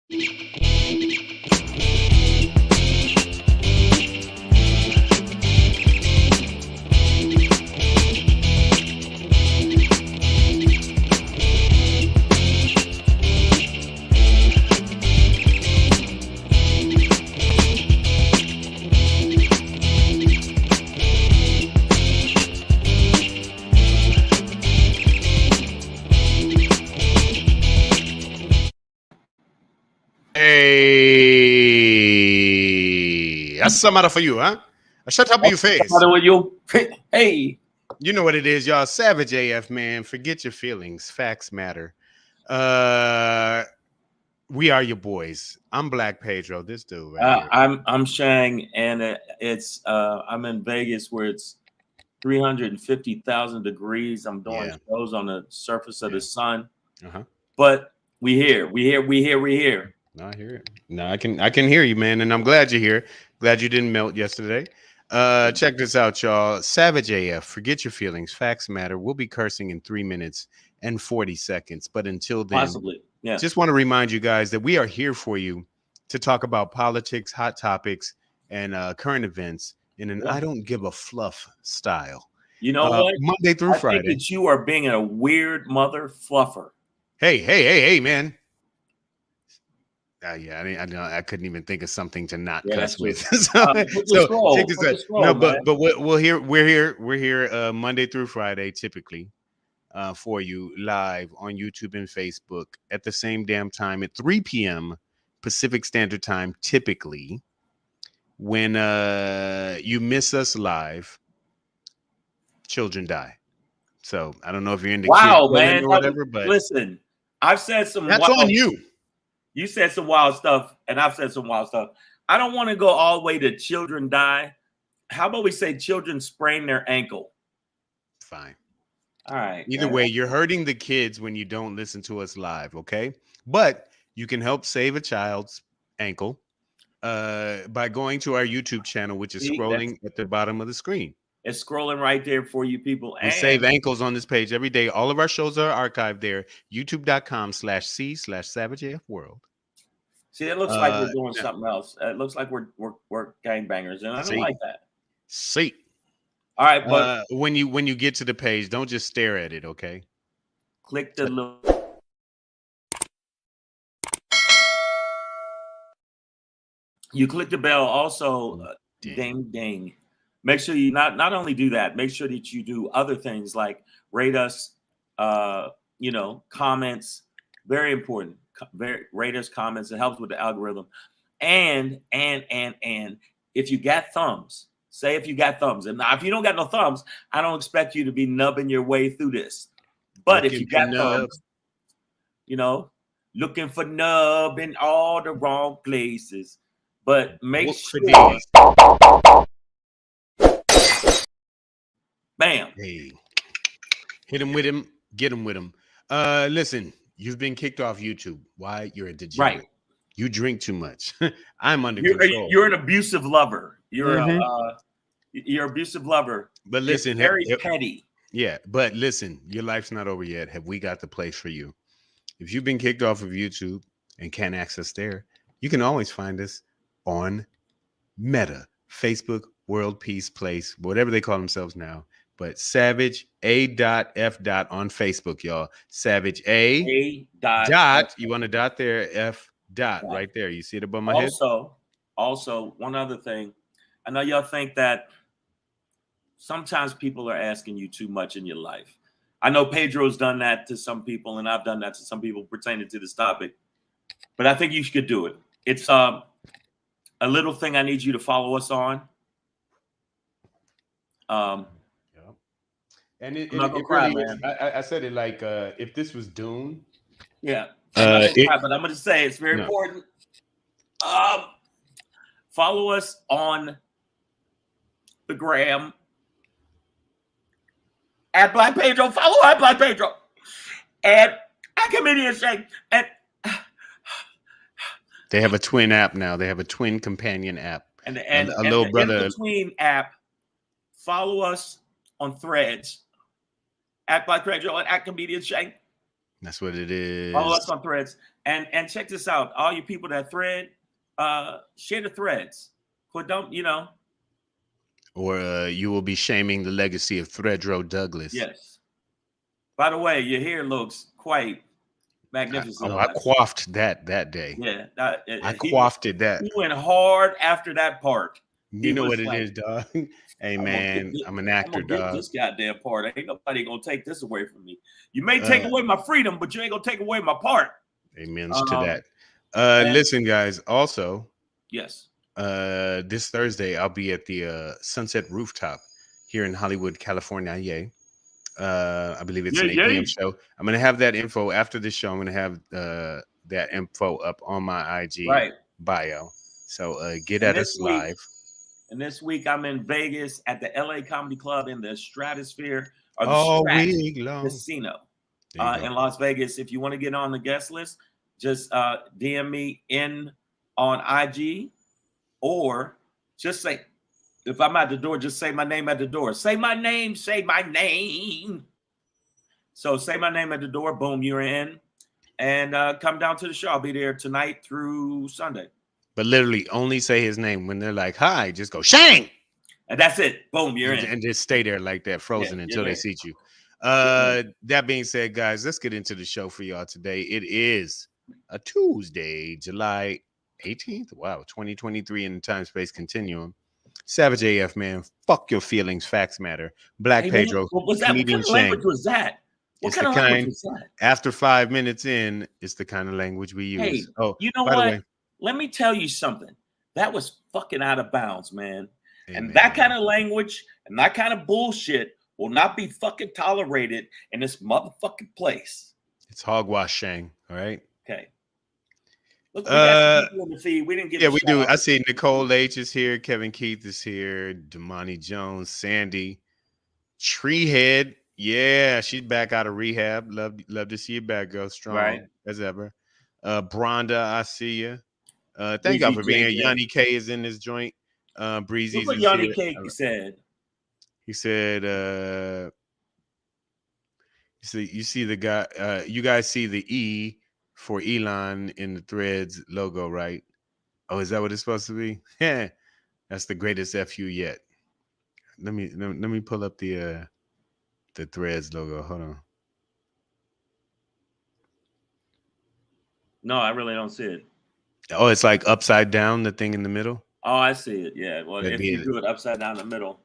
Hey, that's some matter for you, huh? Shut up your face. Hey, You know what it is, y'all. Savage AF, man. Forget your feelings. Facts matter. We are your boys. I'm Black Pedro. This dude right here. I'm Shang, and I'm in Vegas where it's 350,000 degrees. I'm doing shows on the surface of the sun, but we here. No, I hear it. No, I can hear you, man, and I'm glad you're here. Glad you didn't melt yesterday. Check this out, y'all. Savage AF. Forget your feelings. Facts matter. We'll be cursing in 3 minutes and 40 seconds, but until then, Possibly. Yeah. Just want to remind you guys that we are here for you to talk about politics, hot topics, and current events in an I don't give a fluff style. You know what? Monday through Friday. I think that you are being a weird mother fluffer. Hey, man. I couldn't even think of something to not cuss with. so check this out. No, but we're here Monday through Friday typically. For you live on YouTube and Facebook at the same damn time at 3 p.m. Pacific Standard Time. Typically, when you miss us live, children die. So I don't know if you're into kids man or whatever, but listen, I've said some. That's on you. You said some wild stuff, and I've said some wild stuff. I don't want to go all the way to children die. How about we say children sprain their ankle? Fine. All right. Either way, you're hurting the kids when you don't listen to us live, okay? But you can help save a child's ankle by going to our YouTube channel, which is scrolling at the bottom of the screen. It's scrolling right there for you people. We save ankles on this page every day. All of our shows are archived there. YouTube.com/C/SavageAFWorld. See, it looks like we're doing something else. It looks like we're gangbangers, and I don't like that. See. All right, but when you get to the page, don't just stare at it, okay? Click the little. You click the bell. Also, ding. Make sure you not only do that. Make sure that you do other things like rate us. Comments. Very important. Rate us, comments. It helps with the algorithm. And if you got thumbs. Say if you got thumbs. And now if you don't got no thumbs, I don't expect you to be nubbing your way through this. But if you got thumbs, looking for nub in all the wrong places. But make sure. Bam. Hey. Hit him with him. Get him with him. Listen, you've been kicked off YouTube. Why? You're a degenerate. Right. You drink too much. I'm under control. You're an abusive lover. You're an abusive lover. But listen, it's very petty. Yeah, but listen, your life's not over yet. Have we got the place for you? If you've been kicked off of YouTube and can't access there, you can always find us on Meta, Facebook, World Peace Place, whatever they call themselves now. But Savage A.F. on Facebook, y'all. Savage A. Dot. You want a dot there? F. Dot right there. You see it above my head? Also, one other thing. I know y'all think that sometimes people are asking you too much in your life. I know Pedro's done that to some people, and I've done that to some people pertaining to this topic. But I think you should do it. It's a little thing I need you to follow us on. And it cry, man. I said it like if this was Dune. Yeah. But I'm going to say it's very important. Follow us on the gram at Black Pedro. Follow at Black Pedro. And at Comedian Shake. And they have a twin app now. They have a twin companion app. And a little brother. In between app, follow us on Threads at Black Pedro and at Comedian Shake. That's what it is. Follow us on Threads. And check this out. All you people that thread, share the threads. But don't, Or you will be shaming the legacy of Threadrow Douglas. Yes. By the way, your hair looks quite magnificent. I coiffed that day. Yeah. I coiffed that. He went hard after that part. You know what it is, dog. Hey, man, I'm an actor, dog. This goddamn part. Ain't nobody going to take this away from me. You may take away my freedom, but you ain't going to take away my part. Amen to that. Listen, guys, also. Yes. This Thursday, I'll be at the Sunset Rooftop here in Hollywood, California. Yay. I believe it's an 8 p.m. show. I'm going to have that info after the show. I'm going to have that info up on my IG bio. So get at us live. And this week, I'm in Vegas at the LA Comedy Club in the Stratosphere or the Casino in Las Vegas. If you want to get on the guest list, just DM me on IG. Or just say, if I'm at the door, just say my name at the door. Say my name. Say my name. So say my name at the door. Boom, you're in. And come down to the show. I'll be there tonight through Sunday. But literally only say his name when they're like, hi, just go, Shang. And that's it. Boom, you're in. And just stay there like that, frozen until they seat you. That being said, guys, let's get into the show for y'all today. It is a Tuesday, July 18th. Wow, 2023 in the time-space continuum. Savage AF, man. Fuck your feelings. Facts matter. Black Pedro. What kind of language was that? What kind of language was that? After 5 minutes in, it's the kind of language we use. Hey, you know what? Let me tell you something. That was fucking out of bounds, man. And that kind of language and that kind of bullshit will not be fucking tolerated in this motherfucking place. It's hogwash, Shang. All right. Okay. Look, we got people on the feed. We didn't get. Yeah, we do. I see Nicole H is here. Kevin Keith is here. Damani Jones, Sandy, Treehead. Yeah, she's back out of rehab. Love to see you back, girl. Strong as ever. Bronda, I see you. Thank y'all for being here. Yanni K is in this joint. Breezy. Look what Yanni K said. He said, you see the guy, you guys see the E for Elon in the Threads logo, right? Oh, is that what it's supposed to be? Yeah. That's the greatest FU yet. Let me pull up the Threads logo. Hold on. No, I really don't see it. Oh, it's like upside down, the thing in the middle. Oh, I see it. Yeah. Well, if you do it upside down in the middle,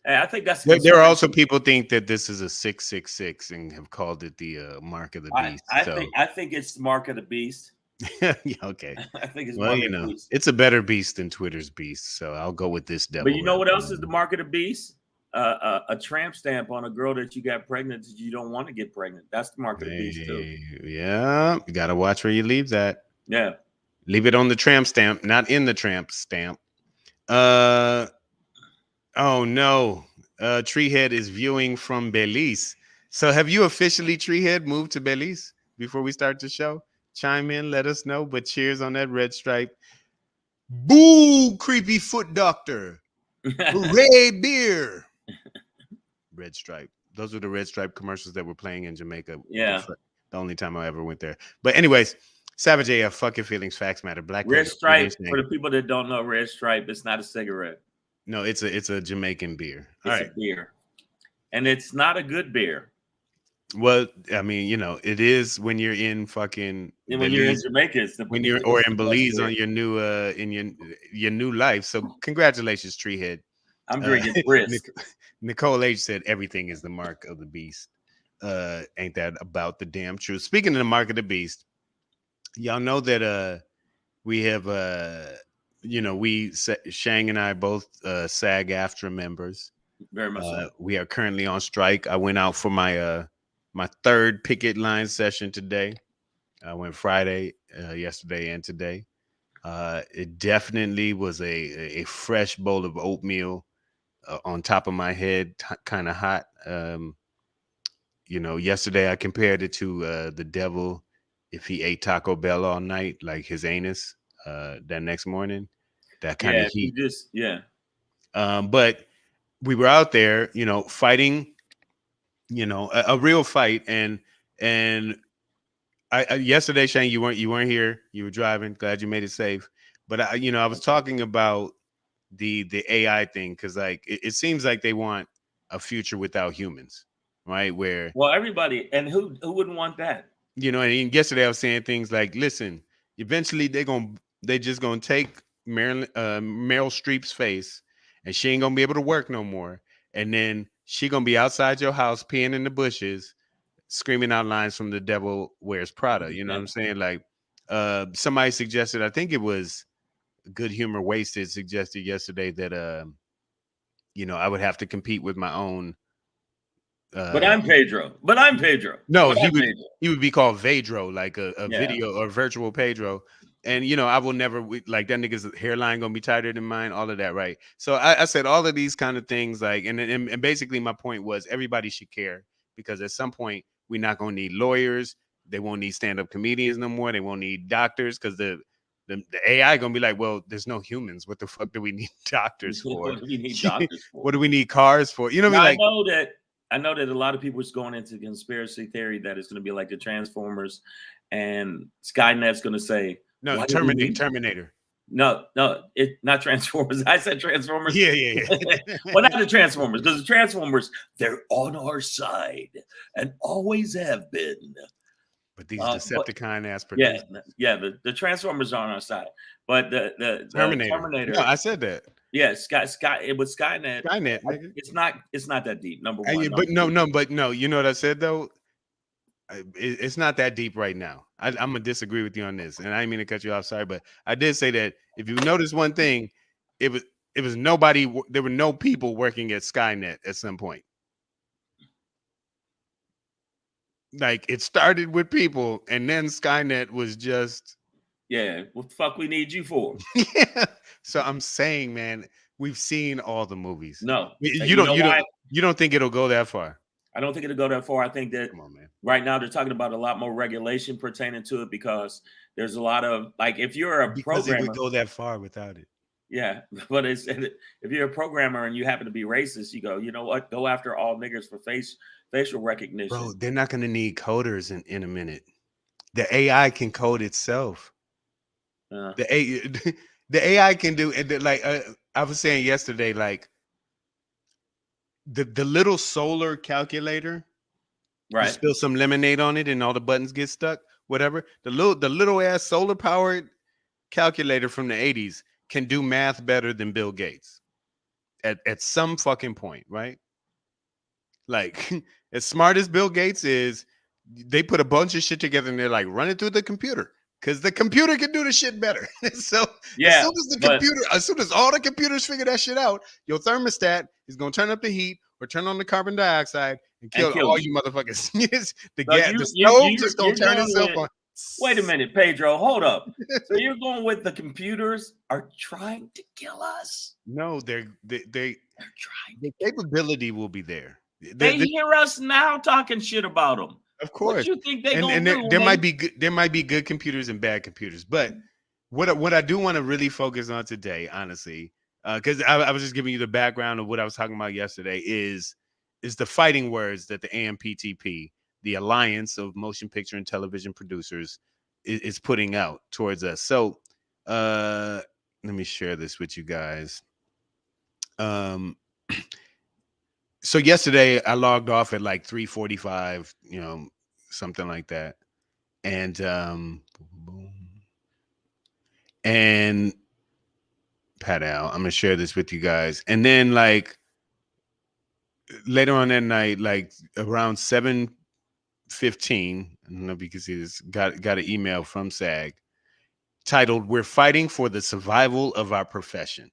hey, I think that's. There are also people think that this is a 666 and have called it the mark of the beast. I think it's the mark of the beast. Yeah, okay. I think it's beast. It's a better beast than Twitter's beast, so I'll go with this devil. But you know what else is the mark of the beast? A tramp stamp on a girl that you got pregnant that you don't want to get pregnant. That's the mark of the beast too. Yeah, you gotta watch where you leave that. Yeah, leave it on the tramp stamp, not in the tramp stamp. Oh no, Treehead is viewing from Belize. So have you officially, Treehead, moved to Belize before we start the show? Chime in, let us know. But cheers on that red stripe. Boo, creepy foot doctor. Hooray, beer. Red stripe. Those were the red stripe commercials that were playing in Jamaica. Yeah. The only time I ever went there. But anyways, Savage AF, fuck your feelings, facts matter. Black Red Stripe, for the people that don't know, Red Stripe, it's not a cigarette. No, it's a Jamaican beer. It's a beer. And it's not a good beer. Well, I mean, you know, it is when you're in fucking and when Belize, you're in Jamaica, it's when you're or in Belize on your new in your new life. So congratulations, Treehead. I'm drinking brisk. Nicole H said everything is the mark of the beast. Ain't that about the damn truth? Speaking of the mark of the beast, y'all know that we have you know, Shang and I both SAG-AFTRA members. Very much so. We are currently on strike. I went out for my my third picket line session today. I went Friday, yesterday, and today. It definitely was a fresh bowl of oatmeal on top of my head, kind of hot. You know, yesterday I compared it to the devil if he ate Taco Bell all night, like his anus, that next morning. That kind of heat. But we were out there, you know, fighting, you know, a real fight, and yesterday, Shane, you weren't here. You were driving. Glad you made it safe. But I was talking about the AI thing because like it seems like they want a future without humans, right? Where everybody, and who wouldn't want that? And yesterday I was saying things like, listen, eventually they just gonna take Meryl Streep's face, and she ain't gonna be able to work no more, and then she gonna be outside your house peeing in the bushes, screaming out lines from The Devil Wears Prada. You know what I'm saying? Like, somebody suggested, I think it was Good Humor Wasted suggested yesterday that I would have to compete with my own. But I'm Pedro. No, he would be called Vedro, like a video or virtual Pedro. And I will never like that nigga's hairline gonna be tighter than mine, all of that, right? So I said all of these kind of things, like, and basically my point was everybody should care, because at some point we're not gonna need lawyers. They won't need stand-up comedians no more. They won't need doctors, because the AI gonna be like, well, there's no humans. What the fuck do we need doctors for? What do we need doctors for? What do we need cars for? You know what I mean? Like, I know that a lot of people is going into conspiracy theory that it's going to be like the Transformers, and Skynet's going to say, no, Terminator. No, it's not Transformers. I said Transformers. Yeah. Well, not the Transformers, because the Transformers, they're on our side and always have been. But these Decepticon ass producers. The Transformers are on our side, but the Terminator. No, I said that. Yeah, it was Skynet. Nigga. It's not that deep. Number one. But no. You know what I said though? It's not that deep right now. I'm gonna disagree with you on this, and I didn't mean to cut you off. Sorry, but I did say that if you notice one thing, it was nobody. There were no people working at Skynet at some point. Like, it started with people, and then Skynet was just. Yeah, what the fuck we need you for? Yeah. So I'm saying, man, we've seen all the movies. No, you don't think it'll go that far? I don't think it'll go that far. I think that right now they're talking about a lot more regulation pertaining to it, because there's a lot of, like, if you're a programmer, it would go that far without it. Yeah, but if you're a programmer and you happen to be racist, you go, you know what? Go after all niggers for facial recognition. Bro, they're not going to need coders in a minute. The AI can code itself. The AI can do it. Like I was saying yesterday, like the little solar calculator, right? You spill some lemonade on it and all the buttons get stuck. Whatever. The little ass solar powered calculator from the 80s can do math better than Bill Gates at some fucking point, right? Like, as smart as Bill Gates is, they put a bunch of shit together and they're like, run it through the computer, because the computer can do the shit better. So as soon as all the computers figure that shit out, your thermostat is gonna turn up the heat or turn on the carbon dioxide and kill all you motherfuckers. The stove just gonna turn itself on. Wait a minute, Pedro, hold up. So you're going with the computers are trying to kill us? No, they're trying. The capability will be there. They hear us now talking shit about them. Of course. What you think they gonna do? There might be good computers and bad computers, but what I do want to really focus on today, honestly, because I was just giving you the background of what I was talking about yesterday, is the fighting words that the AMPTP, the Alliance of Motion Picture and Television Producers, is putting out towards us. So let me share this with you guys. So yesterday I logged off at like 3:45, something like that. And Pat Al, I'm gonna share this with you guys. And then, like, later on that night, like around 7:15, I don't know if you can see this, got an email from SAG titled, "We're fighting for the survival of our profession."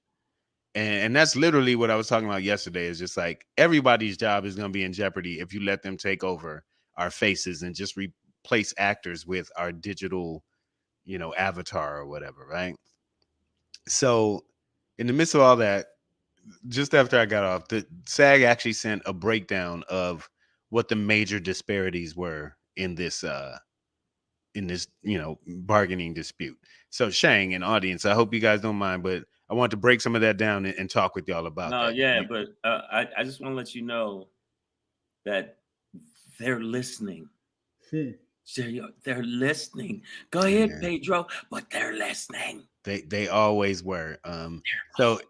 And that's literally what I was talking about yesterday. Is just like, everybody's job is going to be in jeopardy if you let them take over our faces and just replace actors with our digital, avatar or whatever, right? So in the midst of all that, just after I got off, the SAG actually sent a breakdown of what the major disparities were in this bargaining dispute. So Shang and audience, I hope you guys don't mind, but I want to break some of that down and talk with y'all about that. Yeah, but I just want to let you know that they're listening. They're listening. Go ahead, Pedro, but they're listening. They always were. So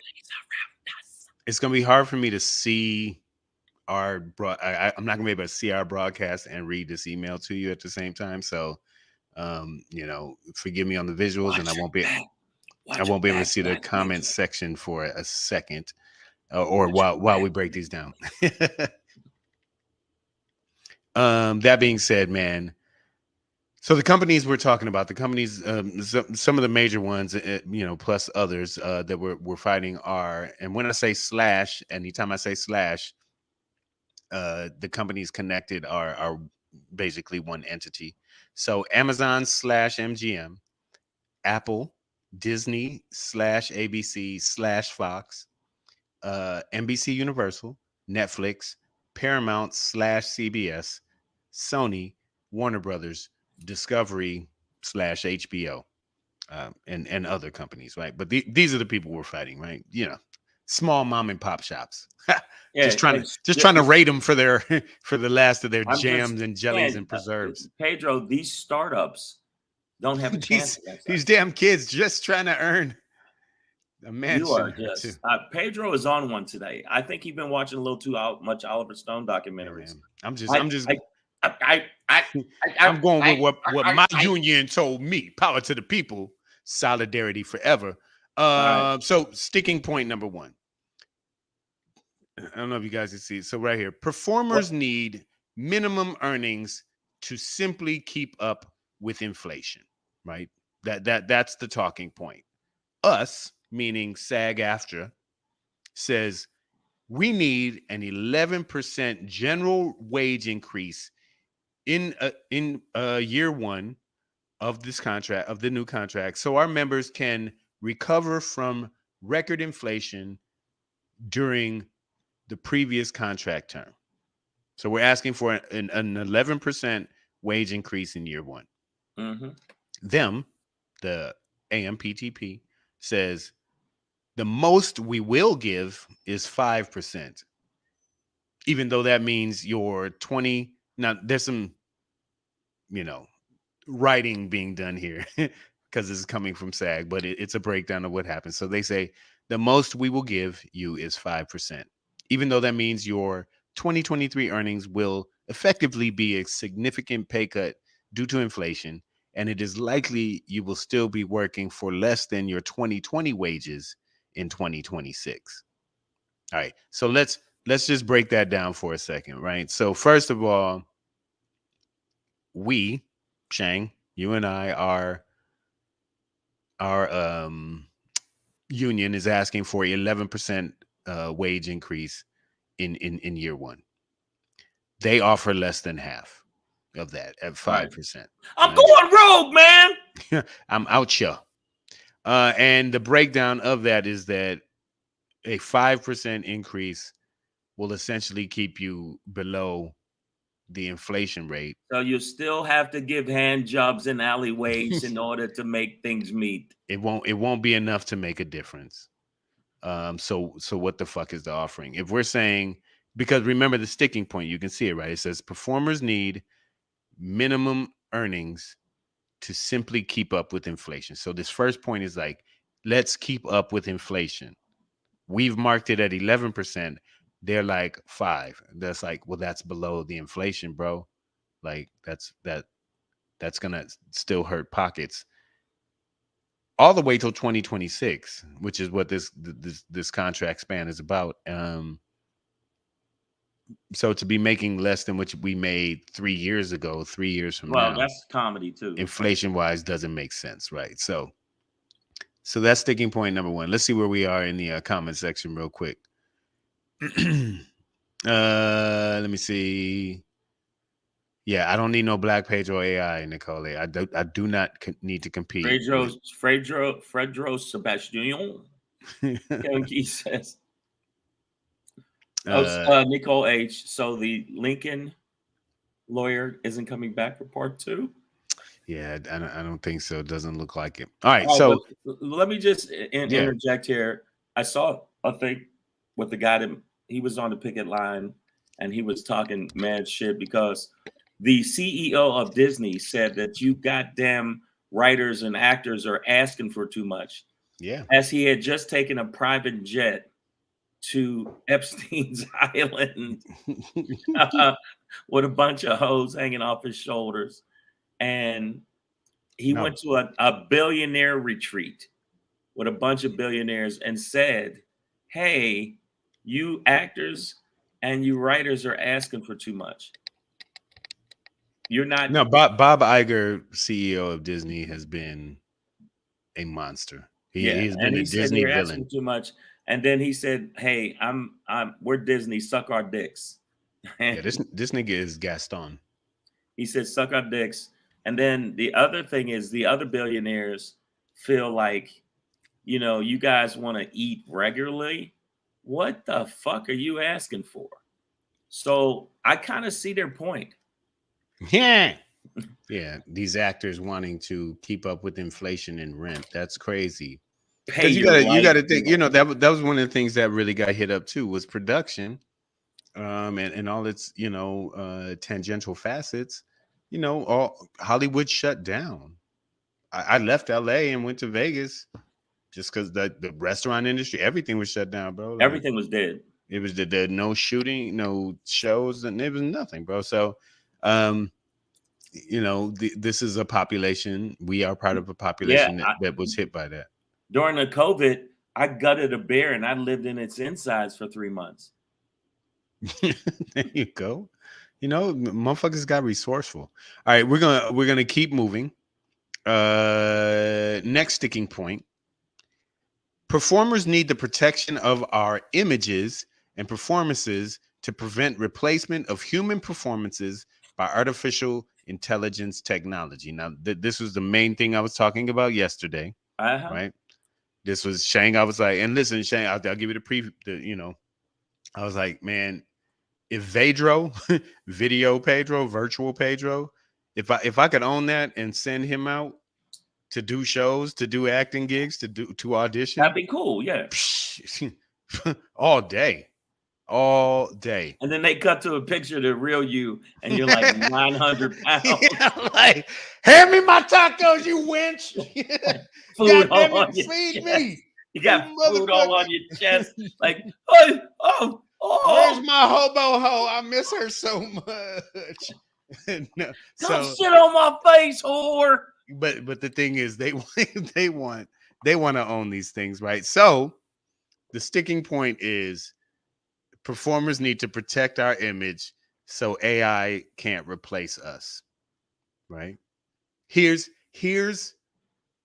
it's gonna be hard for me to see I'm not gonna be able to see our broadcast and read this email to you at the same time. So forgive me on the visuals, and I won't be able to see the comment section for a second, or while we break these down. That being said, man. So the companies we're talking about, some of the major ones, plus others that we're fighting are, and when I say slash, anytime I say slash, the companies connected are basically one entity. So Amazon /MGM, Apple, Disney /ABC /Fox, NBC Universal, Netflix, Paramount /CBS, Sony, Warner Brothers, Discovery /HBO, and other companies, right? But these are the people we're fighting, right? Small mom and pop shops. Just trying to rate them for the last of their jams and jellies and preserves. Pedro, these startups don't have a chance. These damn kids just trying to earn a mansion. You are just Pedro is on one today. I think he's been watching a little too much Oliver Stone documentaries. I'm going with what my union told me. Power to the people, solidarity forever. So sticking point number one. I don't know if you guys can see it. So right here, performers need minimum earnings to simply keep up with inflation, right? That's the talking point. Us, meaning SAG-AFTRA, says we need an 11% general wage increase in year one of this contract, of the new contract, so our members can recover from record inflation during the previous contract term. So we're asking for an 11% wage increase in year one. Mm-hmm. The AMPTP says the most we will give is 5%, even though that means your 20. Now there's some, writing being done here because this is coming from SAG, but it's a breakdown of what happens. So they say the most we will give you is 5%, even though that means your 2023 earnings will effectively be a significant pay cut due to inflation, and it is likely you will still be working for less than your 2020 wages in 2026. All right, so let's just break that down for a second, right? So first of all, we, Shang, you and I, our union is asking for 11% wage increase in year one. They offer less than half of that at 5%. I'm going rogue, man. I'm out here. And the breakdown of that is that a 5% increase will essentially keep you below the inflation rate. So you still have to give hand jobs in alleyways in order to make things meet. It won't be enough to make a difference. So what the fuck is the offering? If we're saying, because remember the sticking point, you can see it, right? It says performers need minimum earnings to simply keep up with inflation. So this first point is like, let's keep up with inflation. We've marked it at 11%. They're like 5%. That's like, well, that's below the inflation, bro. Like that's gonna still hurt pockets all the way till 2026, which is what this contract span is about. So to be making less than what we made 3 years ago, 3 years from now, that's comedy too. Inflation wise doesn't make sense, right? So that's sticking point number one. Let's see where we are in the comment section real quick. Let me see. Yeah, I don't need no Black Pedro AI, Nicole. I do not need to compete. Fredro Sebastian. He says. Nicole H. So the Lincoln lawyer isn't coming back for part 2? Yeah, I don't think so. It doesn't look like it. All right, so let me just interject here. I saw a thing with the guy that he was on the picket line and he was talking mad shit because The CEO of Disney said that you goddamn writers and actors are asking for too much. Yeah. As he had just taken a private jet to Epstein's Island with a bunch of hoes hanging off his shoulders. And he went to a billionaire retreat with a bunch of billionaires and said, hey, you actors and you writers are asking for too much. You're not. No, Bob Iger, CEO of Disney, has been a monster. He's been a Disney villain. Too much. And then he said, hey, we're Disney, suck our dicks. Yeah, this nigga is Gaston. He said, suck our dicks. And then the other thing is the other billionaires feel like, you know, you guys want to eat regularly. What the fuck are you asking for? So I kind of see their point. Yeah. Yeah. These actors wanting to keep up with inflation and rent. That's crazy. Because you gotta think, you know, that was one of the things that really got hit up too, was production. And all its, you know, tangential facets. You know, all Hollywood shut down. I left LA and went to Vegas just because the restaurant industry, everything was shut down, bro. Like, everything was dead. It was the no shooting, no shows, and it was nothing, bro. So, you know, this is a population. We are part of a population that was hit by that. During the COVID, I gutted a bear and I lived in its insides for 3 months. There you go. You know, motherfuckers got resourceful. All right, we're gonna keep moving. Next sticking point. Performers need the protection of our images and performances to prevent replacement of human performances by artificial intelligence technology. Now, this was the main thing I was talking about yesterday, right? This was Shang. I was like, and listen, Shang, I'll give you you know, I was like, man, if Vedro, Video Pedro, Virtual Pedro, if I could own that and send him out to do shows, to do acting gigs, to audition, that'd be cool. Yeah. all day. And then they cut to a picture of the real you, and you're like 900 pounds. Yeah, like, hand me my tacos, you winch. Food on your feed me. You got food all on your chest. Like, oh. Where's my hobo hoe? I miss her so much. No, don't shit on my face, whore. But the thing is, they want to own these things, right? So the sticking point is performers need to protect our image so AI can't replace us, right? Here's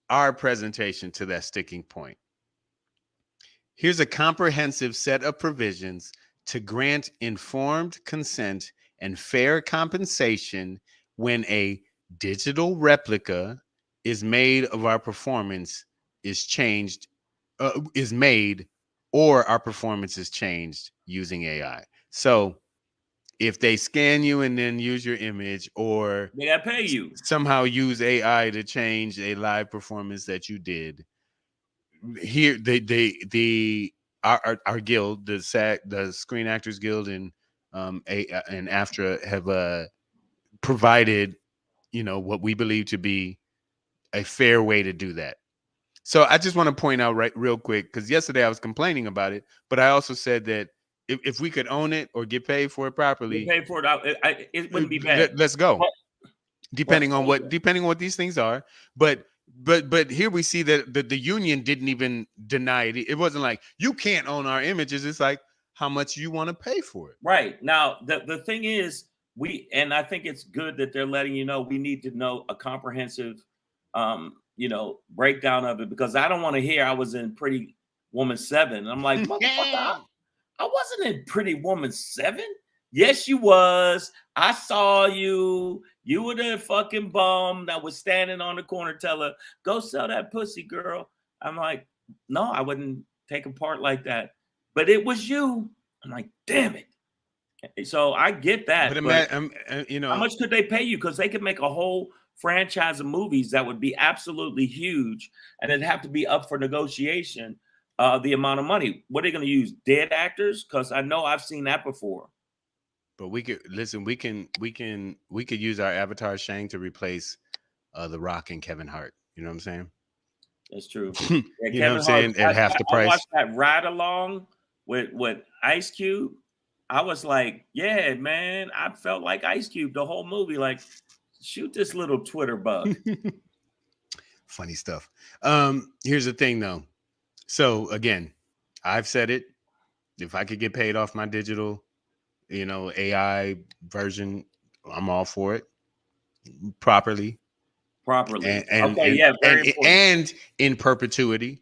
our presentation to that sticking point. Here's a comprehensive set of provisions to grant informed consent and fair compensation when a digital replica is made of our performance is made or our performance is changed using AI. So if they scan you and then use your image, or they gotta pay you, somehow use AI to change a live performance that you did, here our guild, the Screen Actors Guild and AFTRA have provided, you know, what we believe to be a fair way to do that. So I just want to point out real quick, because yesterday I was complaining about it, but I also said that if we could own it or get paid for it properly, it wouldn't be bad. Let's go. Depending on what these things are, but here we see that the union didn't even deny it. It wasn't like, you can't own our images. It's like, how much you want to pay for it. Right. Now, the thing is, and I think it's good that they're letting you know, we need to know a comprehensive, you know, breakdown of it, because I don't want to hear I was in Pretty Woman 7. I'm like, motherfucker, I wasn't in Pretty Woman 7. Yes, you was. I saw you. You were the fucking bum that was standing on the corner telling her, go sell that pussy, girl. I'm like, no, I wouldn't take a part like that. But it was you. I'm like, damn it. So I get that. But you know, how much could they pay you? Because they could make a whole franchise of movies that would be absolutely huge, and it'd have to be up for negotiation. The amount of money. What are they going to use? Dead actors? Because I know I've seen that before. But we could listen. We could use our avatar Shang to replace The Rock and Kevin Hart. You know what I'm saying? That's true. Yeah, you know what I'm saying? At half the price. I watched that ride along with Ice Cube. I was like, yeah, man, I felt like Ice Cube the whole movie. Like, shoot this little Twitter bug. Funny stuff. Here's the thing, though. So again, I've said it. If I could get paid off my digital, AI version, I'm all for it. Properly. And okay, yeah, very important. And in perpetuity.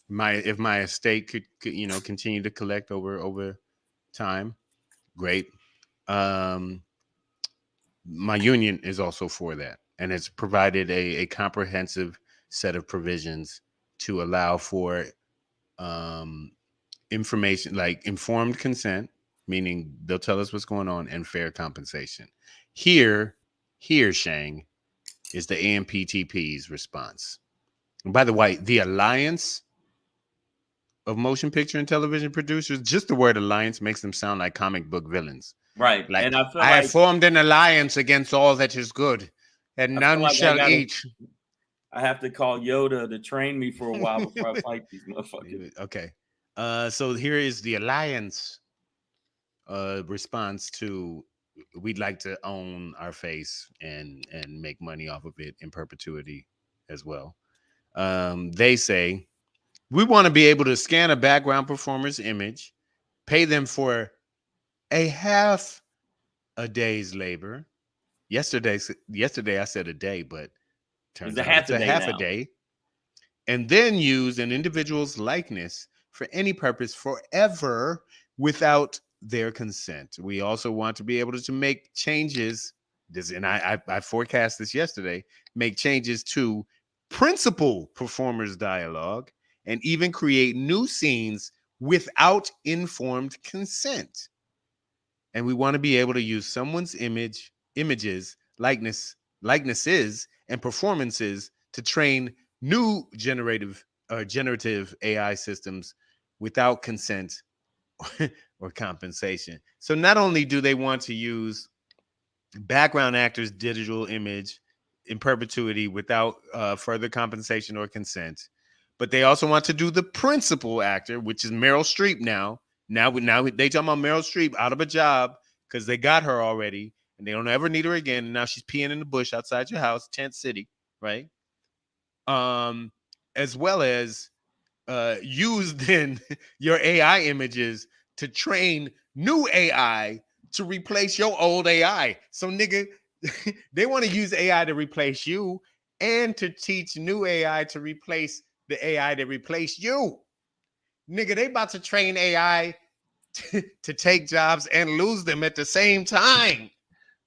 If my estate could continue to collect over time, great. My union is also for that, and it's provided a comprehensive set of provisions to allow for information like informed consent, meaning they'll tell us what's going on, and fair compensation. Here, Shang, is the AMPTP's response. And by the way, the Alliance of Motion Picture and Television Producers, just the word alliance makes them sound like comic book villains. Right. Like, and I have formed an alliance against all that is good, and none shall eat. I have to call Yoda to train me for a while before I fight these motherfuckers. Okay. So here is the Alliance response to, we'd like to own our face and make money off of it in perpetuity as well. They say, we want to be able to scan a background performer's image, pay them for a half a day's labor. Yesterday I said a day, but turns out it's a half a day. And then use an individual's likeness for any purpose forever without their consent. We also want to be able to make changes. And I forecast this yesterday, make changes to principal performers' dialogue and even create new scenes without informed consent. And we want to be able to use someone's images, likenesses, and performances to train new generative AI systems without consent or compensation. So not only do they want to use background actors' digital image in perpetuity without further compensation or consent, but they also want to do the principal actor, which is Meryl Streep now. Now they talking about Meryl Streep out of a job because they got her already and they don't ever need her again. And now she's peeing in the bush outside your house, Tent City, right? As well as use then your AI images to train new AI to replace your old AI. So nigga, they want to use AI to replace you and to teach new AI to replace the AI that replaced you. Nigga, they about to train AI to take jobs and lose them at the same time.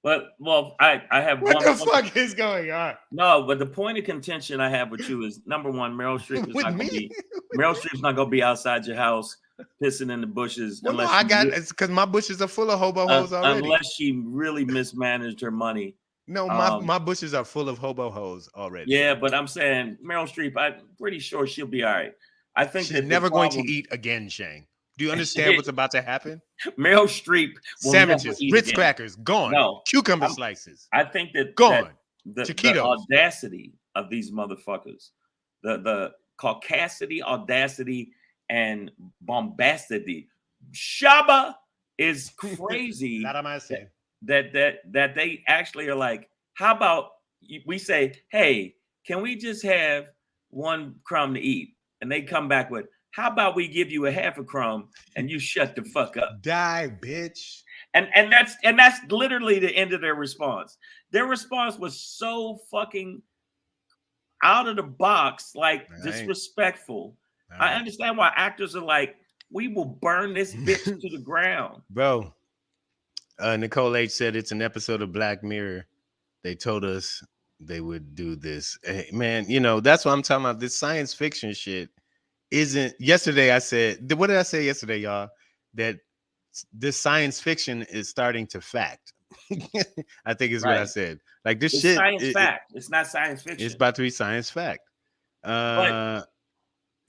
But I have what the fuck is going on? No, but the point of contention I have with you is, number one, Meryl Streep is not going to be Meryl Streep's not going to be outside your house pissing in the bushes. Well, no, it's because my bushes are full of hobo hoes already. Unless she really mismanaged her money. No, my bushes are full of hobo hoes already. Yeah, but I'm saying Meryl Streep, I'm pretty sure she'll be all right. I think she's never going to eat again, Shane. Do you understand what's about to happen? Meryl Streep sandwiches, Ritz crackers, gone. No, cucumber slices. I think that gone. The audacity of these motherfuckers, the caucasity, audacity, and bombacity, Shaba is crazy. that they actually are like, how about we say, hey, can we just have one crumb to eat? And they come back with, how about we give you a half a crumb and you shut the fuck up? Die, bitch. And that's literally the end of their response. Their response was so fucking out of the box, like disrespectful. I understand why actors are like, we will burn this bitch to the ground. Bro, Nicole H said it's an episode of Black Mirror. They told us they would do this. Hey, man, that's what I'm talking about. This science fiction shit isn't. Yesterday I said, what did I say yesterday, y'all? That this science fiction is starting to fact. I think is what I said. Like this shit. Science fact. It's not science fiction. It's about to be science fact.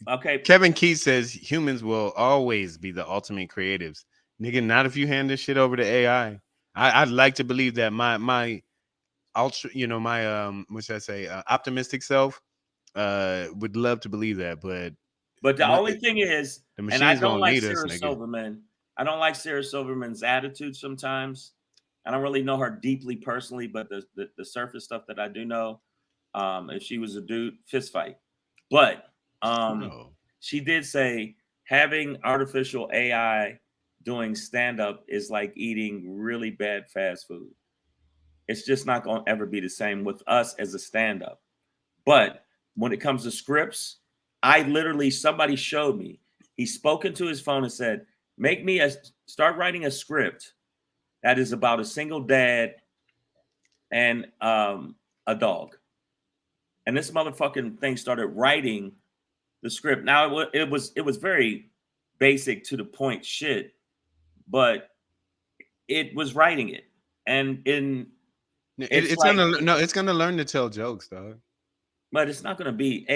Okay. Kevin Key says humans will always be the ultimate creatives Nigga, not if you hand this shit over to AI. I'd like to believe that my ultra, my what should I say, optimistic self would love to believe that, but the only thing is, the and I machine's don't gonna like need us, Sarah nigga. Silverman. I don't like Sarah Silverman's attitude sometimes. I don't really know her deeply personally, but the surface stuff that I do know, if she was a dude, fist fight. But she did say having artificial AI doing stand-up is like eating really bad fast food. It's just not going to ever be the same with us as a stand-up. But when it comes to scripts, somebody showed me. He spoke into his phone and said, start writing a script that is about a single dad and a dog. And this motherfucking thing started writing the script. Now it was very basic to the point shit, but it was writing it. And it's gonna learn to tell jokes, dog. But it's not gonna be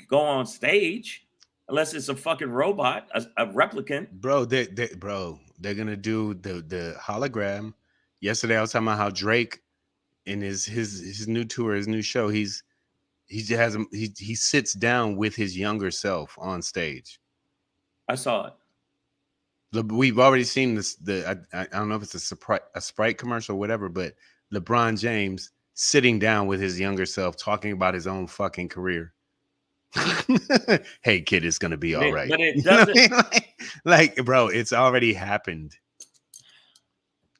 go on stage unless it's a fucking robot, a replicant. Bro, they're gonna do the hologram. Yesterday I was talking about how Drake in his new tour, his new show, he sits down with his younger self on stage. I saw it. We've already seen this. I don't know if it's a Sprite commercial or whatever, but LeBron James sitting down with his younger self talking about his own fucking career. Hey kid, it's gonna be all right. But it doesn't, you know what I mean? like, bro, it's already happened.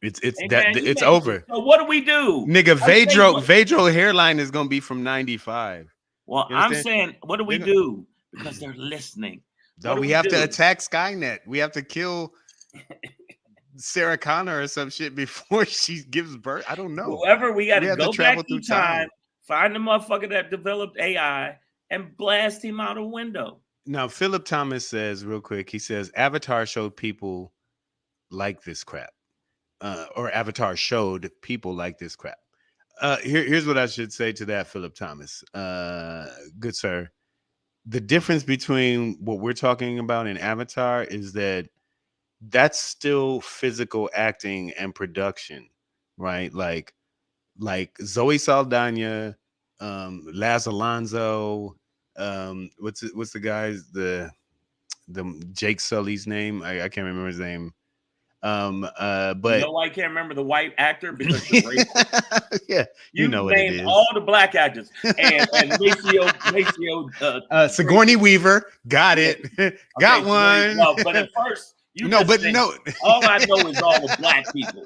It's over. So what do we do, nigga? Vedro hairline is gonna be from 95. Well, I'm saying, what do we do? Because they're listening. So we have to attack Skynet. We have to kill Sarah Connor or some shit before she gives birth. I don't know. Whoever, we got to go back through time, find the motherfucker that developed AI, and blast him out a window. Now, Philip Thomas says real quick. He says Avatar showed people like this crap, or Avatar showed people like this crap. Here's what I should say to that, Philip Thomas. Good sir. The difference between what we're talking about in Avatar is that that's still physical acting and production, right? Like Zoe Saldana, Laz Alonso, what's the guy's the Jake Sully's name? I can't remember his name. But I can't remember the white actor because the race. Yeah, you know what it is. All the black actors and Maceo Sigourney Weaver, got it, got one. No, but at first, all I know is all the black people.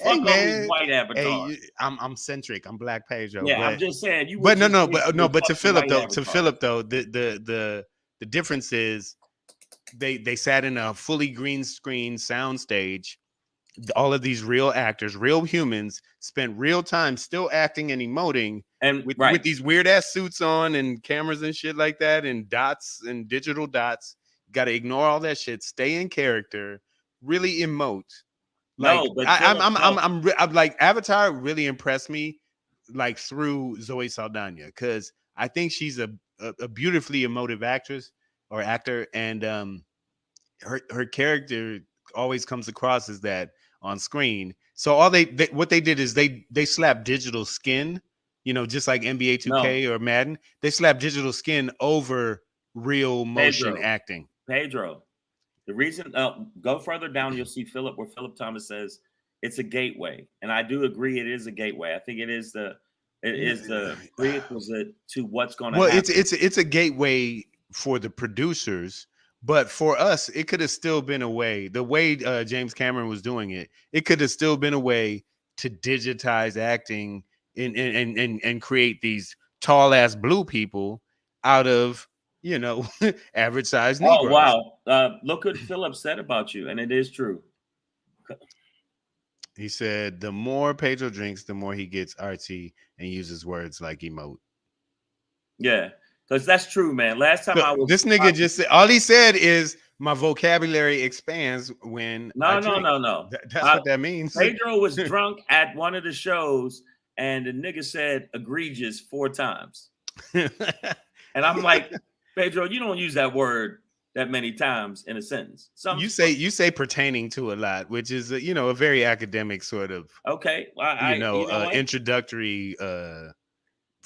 Fuck all these white avatars. Hey, I'm centric. I'm Black Pedro. Yeah, I'm just saying. But to Philip though, the difference is. They sat in a fully green screen sound stage. All of these real actors, real humans, spent real time still acting and emoting, and with these weird ass suits on and cameras and shit like that, and dots and digital dots. Got to ignore all that shit. Stay in character. Really emote. Like I'm like Avatar really impressed me, like through Zoe Saldana, because I think she's a beautifully emotive actress. Or actor, and her character always comes across as that on screen. So all what they did is they slapped digital skin, just like NBA 2K or Madden. They slapped digital skin over real motion acting. Pedro, the reason go further down, you'll see where Philip Thomas says it's a gateway, and I do agree it is a gateway. I think it is the prerequisite to what's going to happen. Well, it's a gateway for the producers, but for us, it could have still been a way. The way James Cameron was doing it, it could have still been a way to digitize acting and create these tall ass blue people out of average size Negroes. Oh wow! Look what Philip said about you, and it is true. He said the more Pedro drinks, the more he gets artsy and uses words like emote. Yeah. Because that's true, man. Last time I was this nigga just said all he said is my vocabulary expands when no. That's what that means. Pedro was drunk at one of the shows, and the nigga said egregious 4 times. And I'm like, Pedro, you don't use that word that many times in a sentence. You say pertaining to a lot, which is a very academic sort of introductory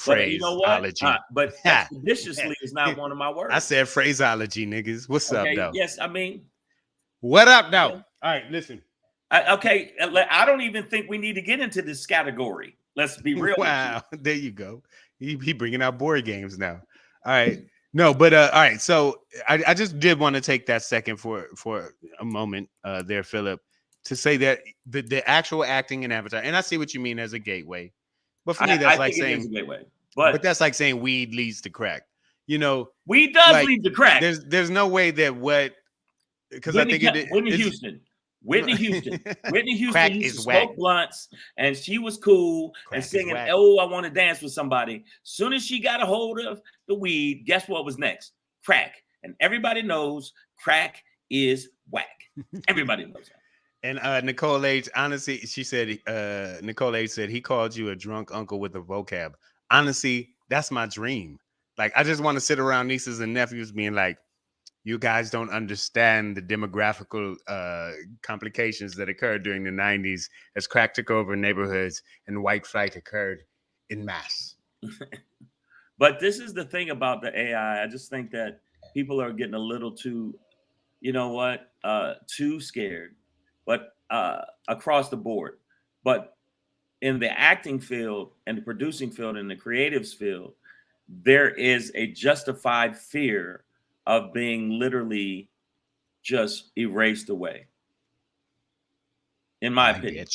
But you know what? phraseology. But expeditiously is not one of my words. I said phraseology, niggas. What's up, though? Yes, I mean, what up, though? All right, listen. I don't even think we need to get into this category. Let's be real. Wow, there you go. He bringing out board games now. All right. No, but all right. So I just did want to take that second for a moment there, Philip, to say that the actual acting in Avatar, and I see what you mean as a gateway, but for me that's like saying a gateway. But that's like saying weed leads to crack. Weed does lead to crack. There's no way that because I think Whitney Houston. Whitney Houston used to smoke blunts, and she was cool and singing, "Oh, I want to dance with somebody." Soon as she got a hold of the weed, guess what was next? Crack. And everybody knows crack is whack. Everybody knows that. And Nicole H, honestly, she said, Nicole H said, he called you a drunk uncle with a vocab. Honestly, that's my dream. Like, I just want to sit around nieces and nephews being like, you guys don't understand the demographical complications that occurred during the 90s as crack took over neighborhoods and white flight occurred in mass. But this is the thing about the AI. I just think that people are getting a little too, too scared, but across the board. But in the acting field and the producing field and the creatives field, there is a justified fear of being literally just erased away. In my opinion.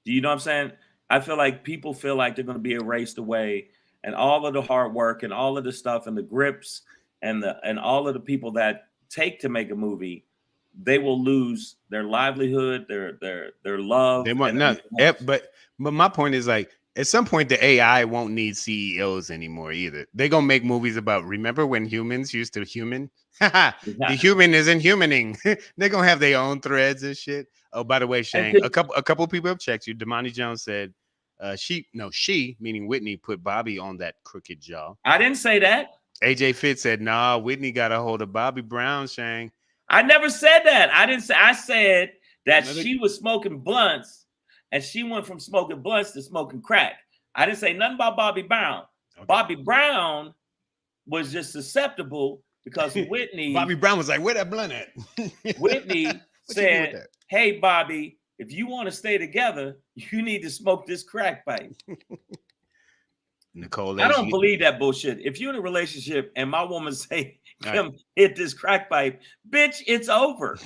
Do you know what I'm saying? I feel like people feel like they're going to be erased away, and all of the hard work and all of the stuff and the grips and all of the people that take to make a movie, they will lose their livelihood, their love. They might not, but my point is, like, at some point the AI won't need CEOs anymore either. They're gonna make movies about, remember when humans used to human? The human isn't humaning. They're gonna have their own threads and shit. Oh, by the way, Shane, a couple people have checked you. Damani Jones said she meaning Whitney put Bobby on that crooked jaw. I didn't say that. AJ Fitz said, nah, Whitney got a hold of Bobby Brown, Shane. I never said that. I said that she was smoking blunts. And she went from smoking blunts to smoking crack. I didn't say nothing about Bobby Brown. Okay. Bobby Brown was just susceptible because Whitney. Bobby Brown was like, where that blunt at? Whitney said, hey, Bobby, if you want to stay together, you need to smoke this crack pipe. Nicole, I don't believe that bullshit. If you're in a relationship and my woman say, come hit this crack pipe, bitch, it's over.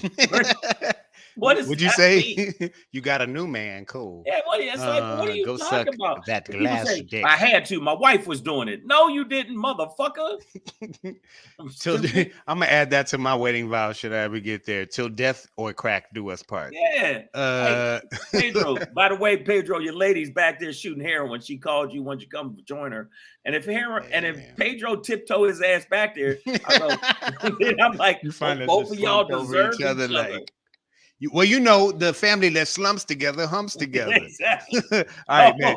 Would you say you got a new man? Cool. Yeah, what are you talking about? That glass say, dick. I had to. My wife was doing it. No, you didn't, motherfucker. I'm gonna add that to my wedding vow. Should I ever get there? Till death or crack do us part. Yeah. Hey, Pedro. By the way, Pedro, your lady's back there shooting heroin. She called you once you come join her. And if Pedro tiptoe his ass back there, I'm like, you find both of y'all deserve each other. Like. The family that slumps together humps together. Exactly. All right, man.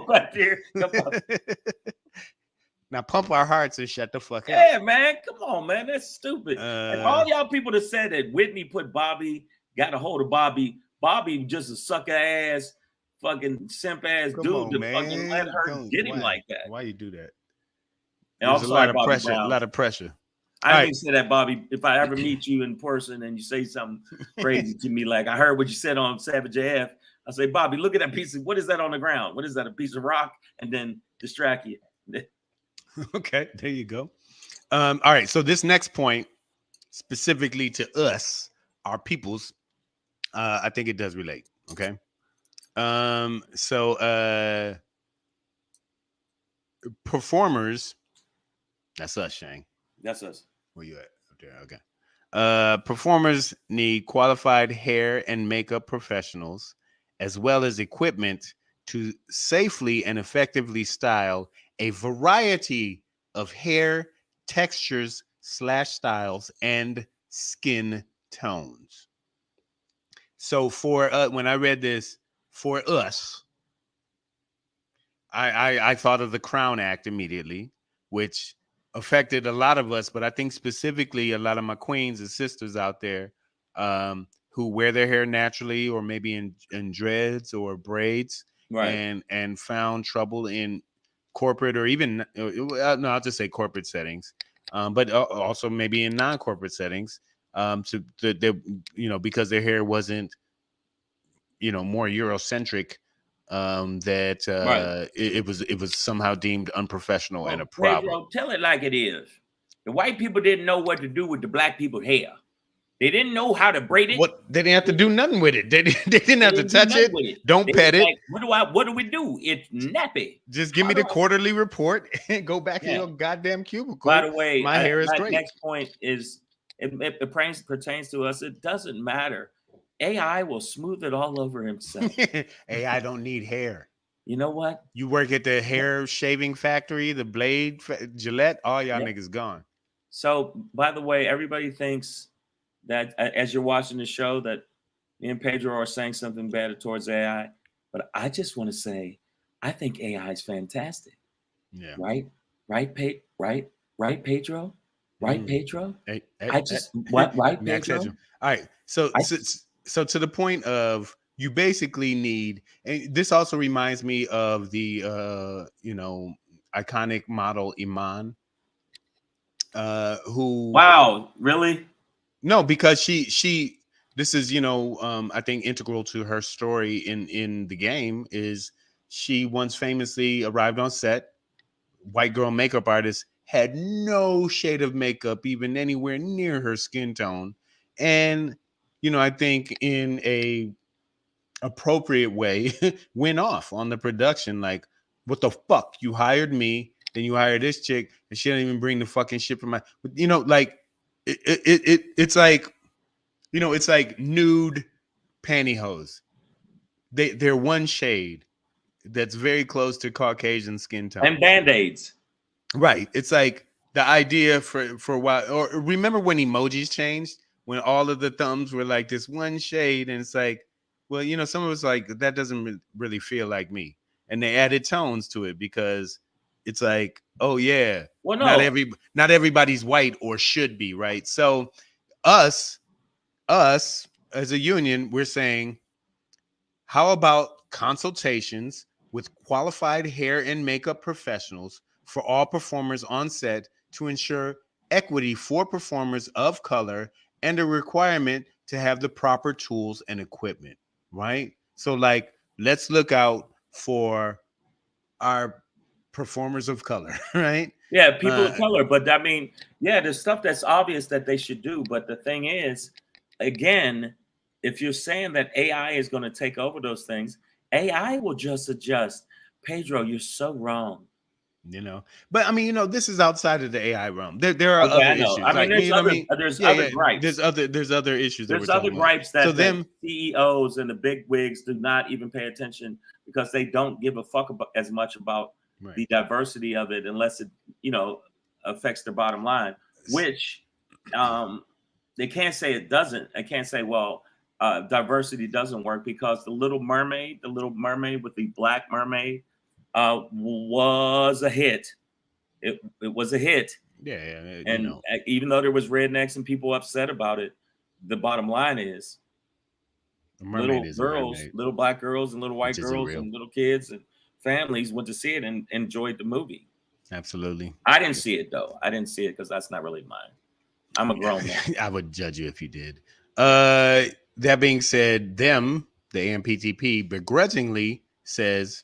Now pump our hearts and shut the fuck up. Yeah, man. Come on, man. That's stupid. And all y'all people that said that Whitney got a hold of Bobby just a sucker ass, fucking simp ass dude to fucking let her get him like that. Why you do that? There's a lot of pressure. A lot of pressure. I didn't say that, Bobby. If I ever meet you in person and you say something crazy to me, like I heard what you said on Savage AF, I say, Bobby, look at that piece of, what is that on the ground? What is that, a piece of rock? And then distract you. Okay, there you go. All right, so this next point, specifically to us, our peoples, I think it does relate, okay? Performers, that's us, Shane. That's us. Where you at? Up there. Okay. Performers need qualified hair and makeup professionals, as well as equipment to safely and effectively style a variety of hair textures / styles and skin tones. So for when I read this, for us, I thought of the Crown Act immediately, which affected a lot of us, but I think specifically a lot of my queens and sisters out there who wear their hair naturally or maybe in dreads or braids, right, and found trouble in corporate or even no, I'll just say corporate settings, but also maybe in non-corporate settings, because their hair wasn't more Eurocentric, that right. it was somehow deemed unprofessional and a Well, problem. Pedro, tell it like it is. The white people didn't know what to do with the black people's hair. They didn't know how to braid it. What, they didn't have to do nothing with it. They didn't have to Didn't do touch nothing it. with it. Don't They pet was it. like, what do we do? It's nappy. Just give me the quarterly report and go back in your goddamn cubicle. By the way, my hair is my great. next point is it pertains to us. It doesn't matter. AI will smooth it all over himself. AI don't need hair. You know what? You work at the hair shaving factory, the blade, Gillette, all y'all niggas gone. So, by the way, everybody thinks that as you're watching the show that me and Pedro are saying something bad towards AI, but I just want to say I think AI is fantastic. Yeah. Right, Pedro? Right, Pedro? Hey, I just what? Right, Pedro? All right. So to the point of, you basically need, and this also reminds me of the iconic model Iman, who, wow, really? No, because she this is I think integral to her story in the game, is she once famously arrived on set, white girl makeup artist, had no shade of makeup even anywhere near her skin tone, and I think in a appropriate way went off on the production, like, what the fuck, you hired me, then you hire this chick and she didn't even bring the fucking shit from my, like, it's like, it's like nude pantyhose. They're one shade that's very close to Caucasian skin tone, and Band-Aids. Right. It's like the idea for a while, or remember when emojis changed, when all of the thumbs were like this one shade, and it's like, well, some of us like, that doesn't really feel like me, and they added tones to it because it's like, oh yeah, well, no, not everybody's white or should be, right? So us as a union, we're saying, how about consultations with qualified hair and makeup professionals for all performers on set to ensure equity for performers of color, and a requirement to have the proper tools and equipment, right? So, like, let's look out for our performers of color, right? Yeah, people of color. But I mean, yeah, there's stuff that's obvious that they should do. But the thing is, again, if you're saying that AI is going to take over those things, AI will just adjust. Pedro, you're so wrong. But I mean, this is outside of the AI realm. There are other issues. I mean, there's other gripes. There's other issues. There's other gripes that the CEOs and the big wigs do not even pay attention, because they don't give a fuck as much about the diversity of it, unless it affects their bottom line. Which they can't say it doesn't. I can't say, well, diversity doesn't work, because the Little Mermaid with the black mermaid, was a hit. It was a hit. Yeah, and even though there was rednecks and people upset about it, the bottom line is little black girls and little white girls and little kids and families went to see it and enjoyed the movie. Absolutely. I didn't see it though. I didn't see it because that's not really mine. I'm a grown man. I would judge you if you did. That being said, the AMPTP begrudgingly says,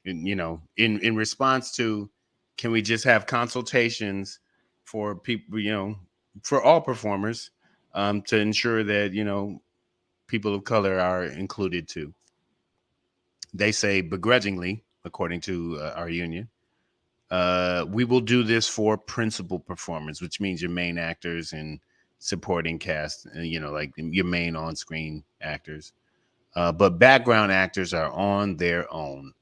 in response to, can we just have consultations for people, for all performers, to ensure that, people of color are included too. They say begrudgingly, according to our union, we will do this for principal performers, which means your main actors and supporting cast, like your main on-screen actors. But background actors are on their own.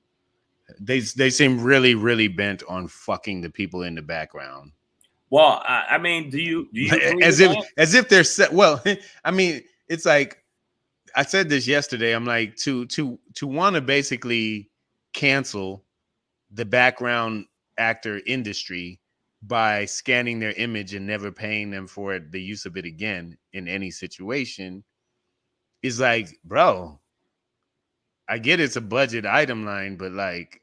They seem really, really bent on fucking the people in the background. Well, I mean, do you as if they're set? Well, I mean, it's like, I said this yesterday. I'm like, to want to basically cancel the background actor industry by scanning their image and never paying them for the use of it again in any situation is like, bro, I get it's a budget item line, but like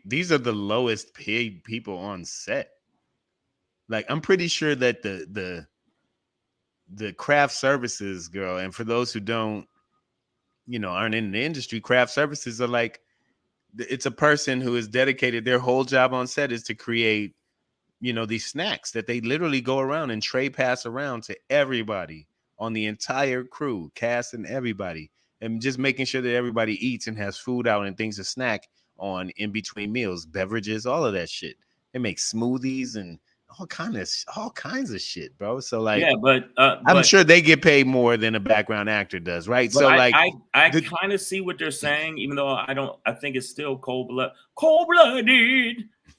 these are the lowest paid people on set. Like, I'm pretty sure that the craft services girl, and for those who don't, aren't in the industry, craft services are like, it's a person who is dedicated. Their whole job on set is to create, these snacks that they literally go around and tray pass around to everybody on the entire crew, cast and everybody, and just making sure that everybody eats and has food out and things to snack on in between meals, beverages, all of that shit. They make smoothies and all kinds of shit, bro. So like, yeah, but I'm sure they get paid more than a background actor does, right? So I kind of see what they're saying, even though I think it's still cold-blooded,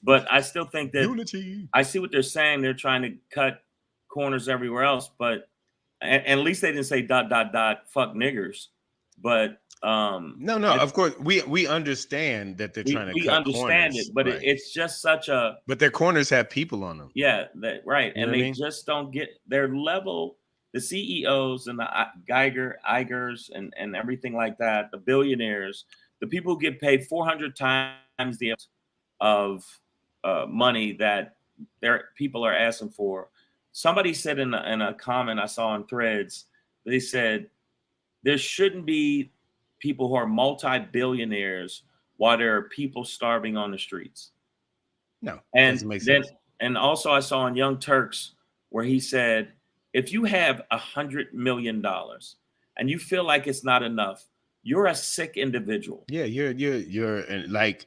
but I still think that Unity. I see what they're saying. They're trying to cut corners everywhere else, but at least they didn't say ... fuck niggers. But no, of course we understand that they're trying to cut understand corners, it, but right. It's just such a. But their corners have people on them. Yeah, right, and they just don't get their level. The CEOs and the Igers and everything like that, the billionaires, the people who get paid 400 times the of money that their people are asking for. Somebody said in a comment I saw on Threads, they said there shouldn't be people who are multi-billionaires while there are people starving on the streets. No, and then sense. And also I saw on Young Turks where he said, if you have $100 million and you feel like it's not enough, you're a sick individual. Yeah, you're like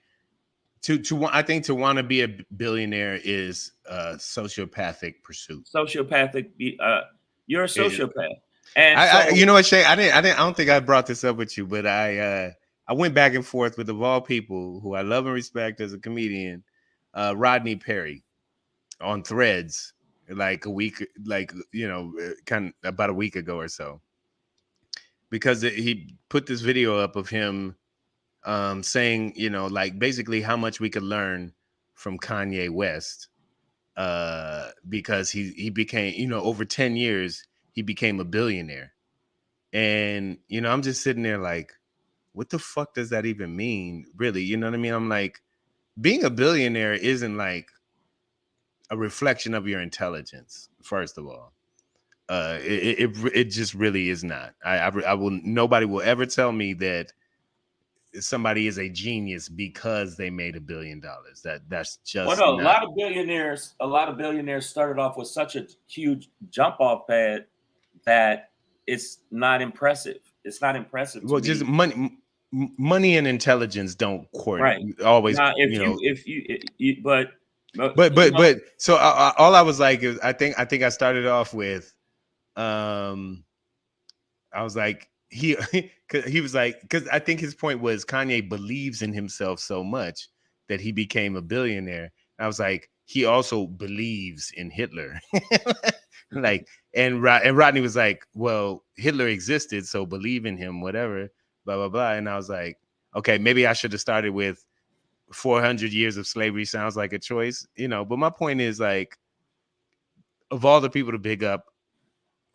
I think to want to be a billionaire is a sociopathic pursuit. Sociopathic, you're a sociopath. And I you know what, Shay? I don't think I brought this up with you, but I went back and forth with, of all people who I love and respect as a comedian, Rodney Perry on Threads. Like a week, kind of about a week ago or so, because he put this video up of him saying, like basically how much we could learn from Kanye West, because he became, over 10 years, he became a billionaire. And, I'm just sitting there like, what the fuck does that even mean? Really? You know what I mean? I'm like, being a billionaire isn't like a reflection of your intelligence, first of all. It just really is not. I will. Nobody will ever tell me that somebody is a genius because they made $1 billion. That's just. Well, no, a lot of billionaires started off with such a huge jump off pad that it's not impressive. It's not impressive. Well, just money and intelligence don't coordinate. Right. Always. Now, But so all I was like is I think I started off with I was like he was like, because I think his point was Kanye believes in himself so much that he became a billionaire. I was like, he also believes in Hitler. Like, and Rodney was like, well, Hitler existed, so believe in him, whatever, blah blah blah. And I was like, okay, maybe I should have started with 400 years of slavery sounds like a choice, but my point is, like, of all the people to big up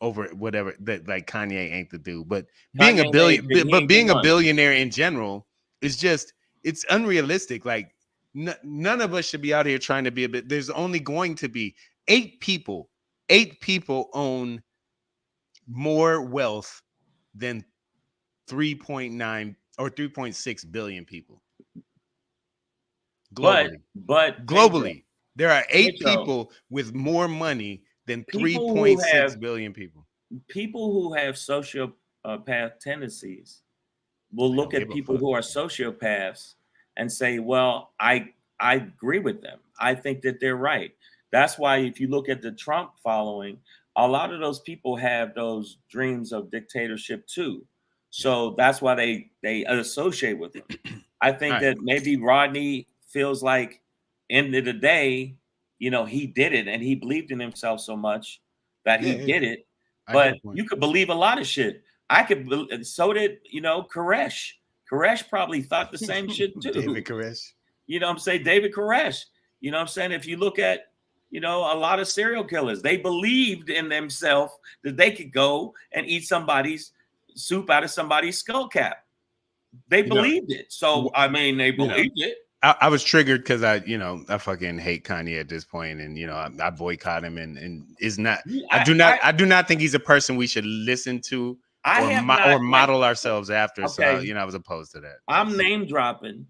over whatever, that like Kanye ain't the dude, but being a billionaire in general is just, it's unrealistic. Like none of us should be out here trying to be a bit. There's only going to be 8 people own more wealth than 3.9 or 3.6 billion people. Globally. But globally, there are 8 people with more money than 3.6 billion people. People who have sociopath tendencies will look at people who are sociopaths and say, well, I agree with them. I think that they're right. That's why if you look at the Trump following, a lot of those people have those dreams of dictatorship too. So that's why they associate with him. I think that maybe Rodney feels like, end of the day, he did it and he believed in himself so much that he did it. But you could believe a lot of shit. So did, Koresh. Koresh probably thought the same shit too. David Koresh. David Koresh. You know what I'm saying? If you look at, a lot of serial killers, they believed in themselves that they could go and eat somebody's soup out of somebody's skull cap. They believed it. So, I mean, they believed it. I was triggered because I fucking hate Kanye at this point, and I boycott him, and is not. I do not think he's a person we should listen to or model ourselves after. Okay. So I was opposed to that. I'm name dropping.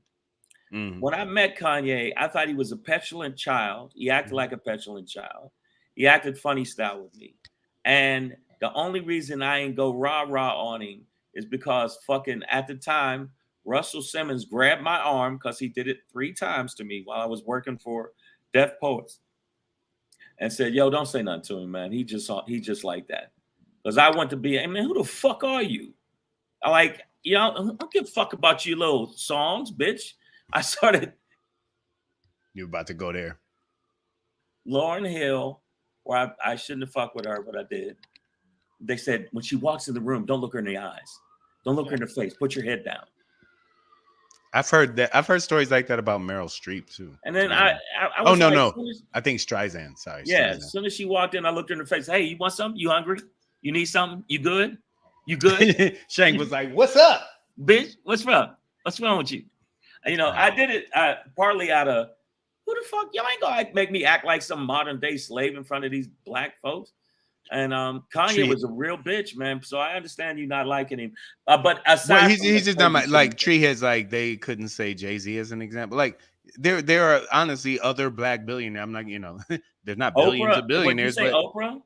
Mm-hmm. When I met Kanye, I thought he was a petulant child. He acted like a petulant child. He acted funny style with me, and the only reason I ain't go rah-rah on him is because fucking at the time, Russell Simmons grabbed my arm because he did it 3 times to me while I was working for Deaf Poets and said, yo, don't say nothing to him, man. He just like that. Because I want to be, hey, man, who the fuck are you? I don't give a fuck about your little songs, bitch. I started. You're about to go there. Lauryn Hill, where I shouldn't have fucked with her, but I did. They said, when she walks in the room, don't look her in the eyes. Don't look her in the face. Put your head down. I've heard that. I've heard stories like that about Meryl Streep too. And then I was no. I think Streisand. Sorry. Yeah. Streisand. As soon as she walked in, I looked her in the face. Hey, you want something? You hungry? You need something? You good? You good? Shank was like, "What's up, bitch? What's wrong? What's wrong with you?" I did it partly out of who the fuck y'all ain't gonna make me act like some modern day slave in front of these black folks. And Kanye was a real bitch, man. So I understand you not liking him. But aside, he's just not like Treeheads. Like they couldn't say Jay-Z as an example. Like there are honestly other black billionaires. I'm not, there's not billions of billionaires. But Oprah.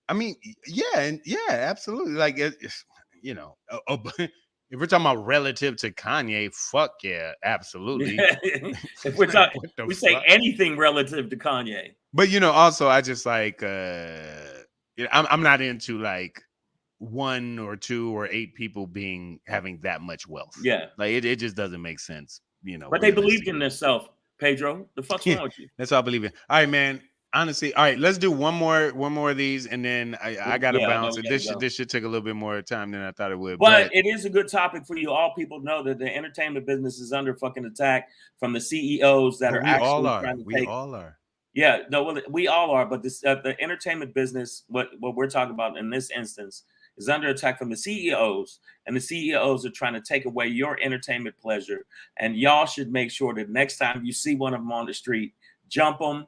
I mean, yeah, absolutely. Like if we're talking about relative to Kanye, fuck yeah, absolutely. If we're talking, we say anything relative to Kanye. But also I just like I'm not into like 1 or 2 or 8 people having that much wealth. Yeah, like it just doesn't make sense. But they believed in themselves, Pedro. The fuck's wrong with you? That's all I believe in. All right, man. Honestly, all right. Let's do one more of these, and then I gotta bounce. This should take a little bit more time than I thought it would. But it is a good topic for you. All people know that the entertainment business is under fucking attack from the CEOs that are actually trying to take. We all are. Yeah, no, well, we all are. But this the entertainment business, what we're talking about in this instance, is under attack from the CEOs, and the CEOs are trying to take away your entertainment pleasure. And y'all should make sure that next time you see one of them on the street, jump them.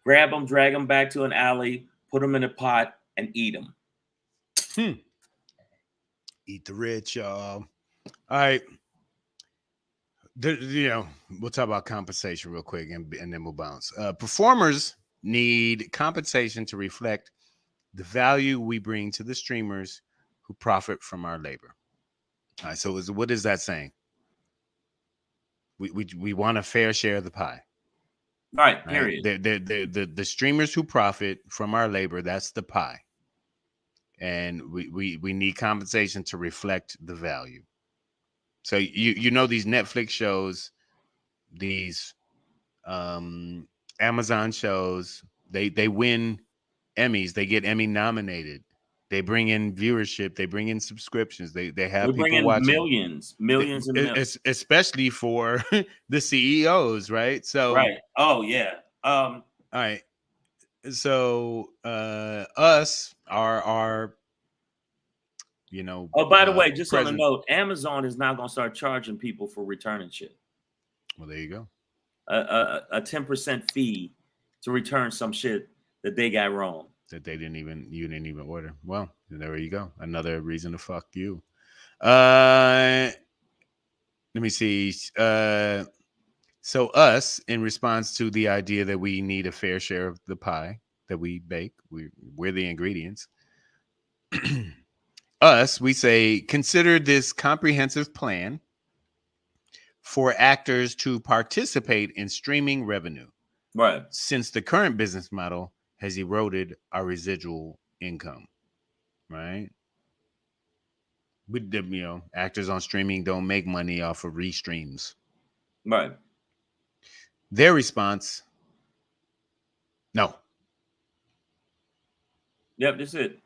Grab them, drag them back to an alley, put them in a pot, and eat them. Eat the rich, y'all. All right. We'll talk about compensation real quick, and then we'll bounce. Performers need compensation to reflect the value we bring to the streamers who profit from our labor. All right. So what is that saying? We want a fair share of the pie. All right, period. The streamers who profit from our labor, that's the pie. And we need compensation to reflect the value. So these Netflix shows, these Amazon shows, they win Emmys, they get Emmy nominated. They bring in viewership, they bring in subscriptions, they have people watching. millions and millions. Especially for the CEOs, right? So right. Oh yeah. All right. So us are Oh, by the way, just on a note, Amazon is now gonna start charging people for returning shit. Well, there you go. A 10% fee to return some shit that they got wrong. That you didn't even order. Well, there you go. Another reason to fuck you. Let me see. So us, in response to the idea that we need a fair share of the pie that we bake, we're the ingredients. We say, consider this comprehensive plan for actors to participate in streaming revenue. Right. Since the current business model has eroded our residual income, right? With actors on streaming don't make money off of restreams. Right. Their response, no. Yep, that's it.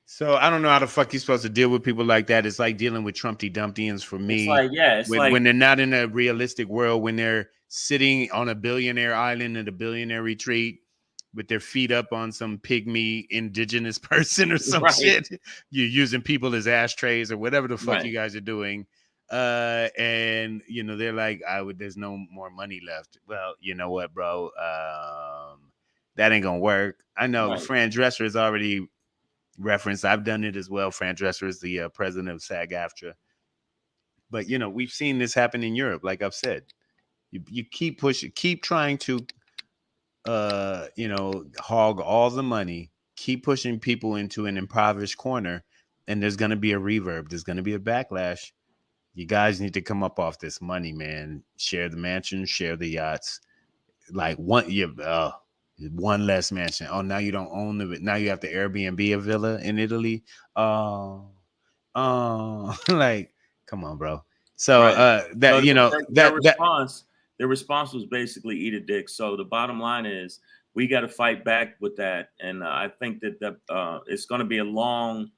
So I don't know how the fuck you're supposed to deal with people like that. It's like dealing with Trumpty Dumptyans for me. It's like, yeah, it's when they're not in a realistic world, when they're sitting on a billionaire island at a billionaire retreat with their feet up on some pygmy indigenous person or some shit. You're using people as ashtrays or whatever the fuck you guys are doing. And you know, they're like, there's no more money left. Well, you know what, bro? That ain't gonna work. I know Fran Drescher is already referenced. I've done it as well. Fran Drescher is the president of SAG-AFTRA. But you know, we've seen this happen in Europe. Like I've said, you keep pushing, keep trying to, you know, hog all the money, keep pushing people into an impoverished corner, and there's going to be a reverb. There's going to be a backlash. You guys need to come up off this money, man. Share the mansion, share the yachts. Like one less mansion. Oh, now you don't own the. Now you have to Airbnb a villa in Italy. Like, come on, bro. So their response was basically eat a dick. So the bottom line is we got to fight back with that, and I think that it's going to be a long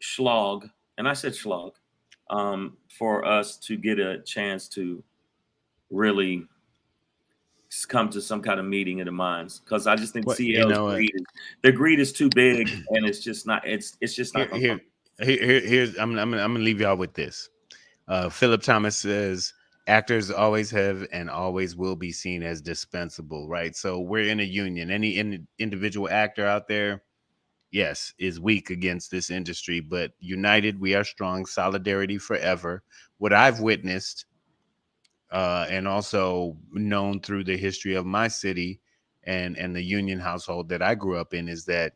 slog, and I said slog, for us to get a chance to really come to some kind of meeting of the minds, because I just think their greed is too big, and it's just not. It's just not. Here's I'm gonna leave y'all with this. Philip Thomas says actors always have and always will be seen as dispensable, right? So we're in a union. Any individual actor out there, yes, is weak against this industry, but united, we are strong. Solidarity forever. What I've witnessed, and also known through the history of my city and the union household that I grew up in, is that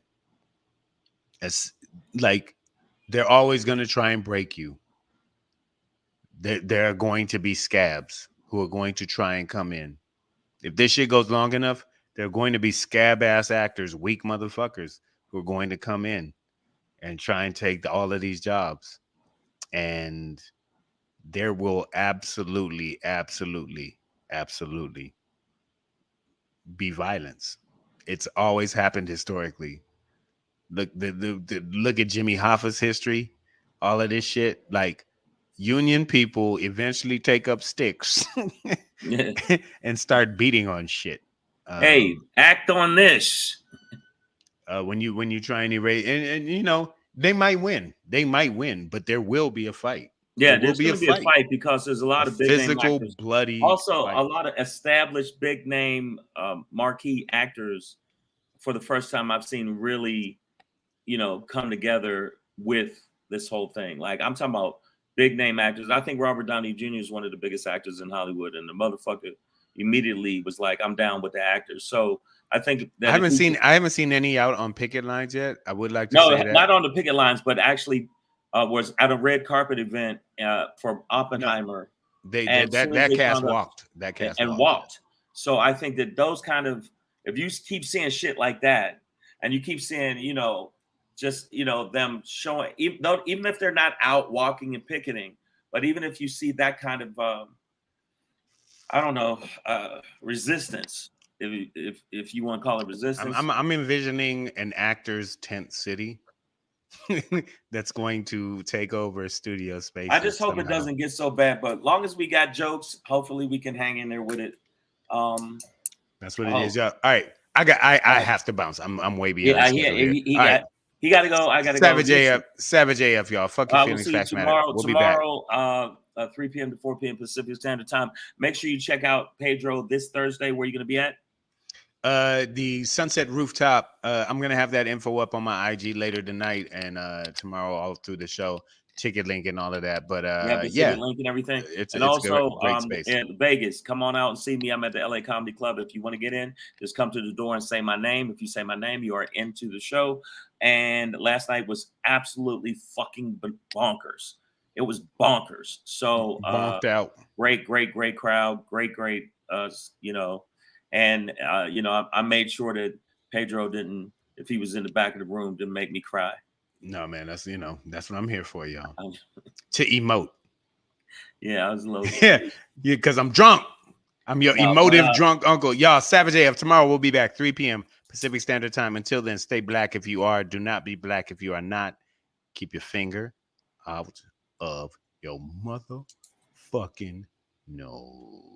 it's like they're always going to try and break you. There are going to be scabs who are going to try and come in. If this shit goes long enough, there are going to be scab ass actors, weak motherfuckers, who are going to come in and try and take all of these jobs. And there will absolutely be violence. It's always happened historically. Look at Jimmy Hoffa's history, all of this shit. Like, union people eventually take up sticks and start beating on shit. Hey, act on this. When you try and erase, and you know, they might win, but there will be a fight. Yeah, there's going to be a fight because there's a lot of big physical, name bloody. Also, fight. A lot of established big name marquee actors for the first time I've seen really, you know, come together with this whole thing. Like, I'm talking about big name actors. I think Robert Downey Jr. is one of the biggest actors in Hollywood, and the motherfucker immediately was like, "I'm down with the actors." So I think that I haven't seen any out on picket lines yet. I would like to say that. Not on the picket lines, but actually was at a red carpet event for Oppenheimer. That cast walked. Walked. So I think that those kind of, if you keep seeing shit like that, and you keep seeing, you know, just, you know, them showing, even if they're not out walking and picketing, but even if you see that kind of, I don't know, resistance, if you want to call it resistance. I'm envisioning an actor's tent city that's going to take over studio space. I just hope it doesn't get so bad, but long as we got jokes, hopefully we can hang in there with it. That's what it is. Yeah. All right. I have to bounce. I'm way beyond. Yeah, he got to go. I got to go. Savage AF, y'all. Fuck your feelings. We'll see you tomorrow. Tomorrow, 3 p.m. to 4 p.m. Pacific Standard Time. Make sure you check out Pedro this Thursday. Where are you going to be at? The Sunset Rooftop. I'm gonna have that info up on my IG later tonight and tomorrow all through the show. Ticket link and all of that. But ticket link and everything. It's also great space. In Vegas, come on out and see me. I'm at the LA Comedy Club. If you want to get in, just come to the door and say my name. If you say my name, you are into the show. And last night was absolutely fucking bonkers. It was bonkers. So bonked out. Great crowd. Great, you know. And, you know, I made sure that Pedro didn't, if he was in the back of the room, didn't make me cry. No, man, that's what I'm here for, y'all. To emote. Yeah, I was a little. Yeah, because I'm drunk. I'm your emotive drunk uncle. Y'all, Savage AF, tomorrow we'll be back, 3 p.m. Pacific Standard Time. Until then, stay black if you are. Do not be black if you are not. Keep your finger out of your motherfucking nose.